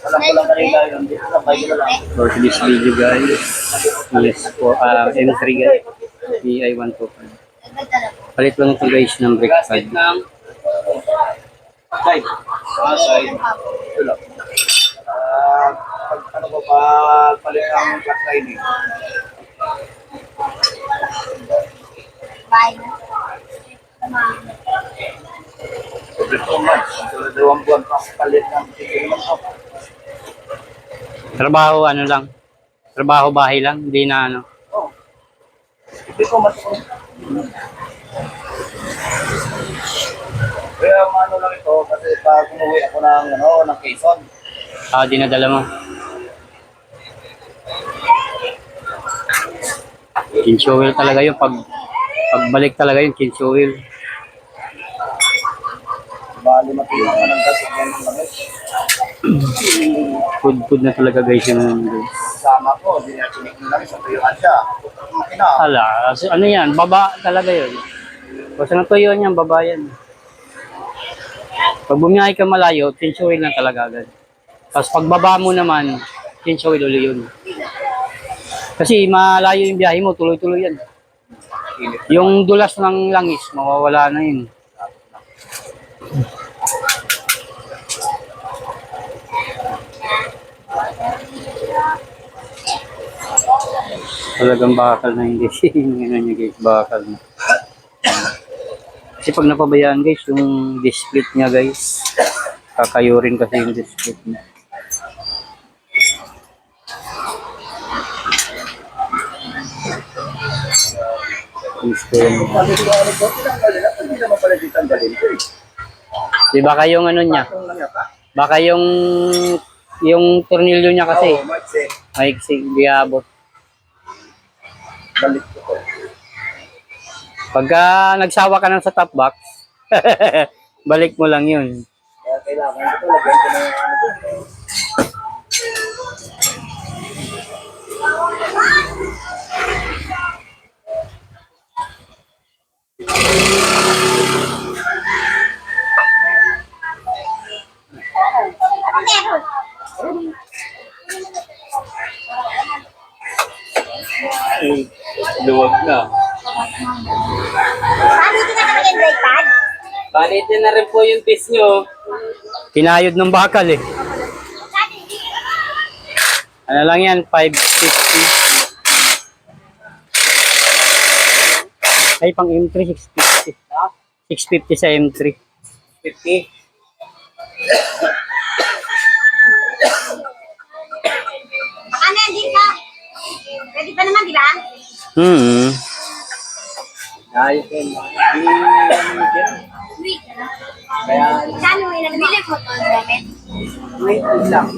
Alam ko lang kanila yun. Sabay ko lang. For this video guys, yes po, M3 guys, DI125. Palit lang ito guys ng brake pad. Side. Side. Ito lang. Pag ano ko pa palit ang flat lining. Every 2 months. So, 2 buwan pa palit ng tigil ng top. Trabaho ano lang, trabaho bahay lang, hindi na ano. Oh. Hindi ko mas. Kaya ano lang ito kasi pag umuwi ako ng Quezon. Dinadala mo. Kinsho wheel talaga yung pagbalik talaga yung kinsho wheel. Bali matilang ka ng gas, yan ang langit. Food na talaga guys yung guys. Sama ko, dinachinik nila sa tuyuan siya. Hala, ano yan, baba talaga yun. Basta ng tuyuan yan, baba yan. Pag bumiyahe ka malayo, kinsho wheel na talaga agad. Tapos pagbaba mo naman, kinsho wheel ulit yun. Kasi malayo yung biyahe mo, tuloy-tuloy yan. Yung dulas ng langis, mawawala na yun. Talagang bakal na hindi. Ano nyo guys, bakal na. Kasi pag napabayaan guys, yung disc-split niya guys, kakayo rin kasi yung disc-split niya. Di baka yung ano niya, baka yung tornilyo niya kasi maiksi, hindi abot. Pagka nagsawa ka ng sa top box, balik mo lang yun. Kaya kailangan ito, lagyan ko na yung ano ito. Luwag na. Palitin na kami yung brake pad. Palitin na rin po yung piece nyo. Kinayod ng bakal eh. Ano lang yan, 550. Ay, pang M3, 650. 650 sa M3. 50. Ano yan, di ka? Pwede pa naman, di ba? Ayos yun. Hindi na yan. Sweet. Kaya, Saan mo yung nabili mo ito? wait lang.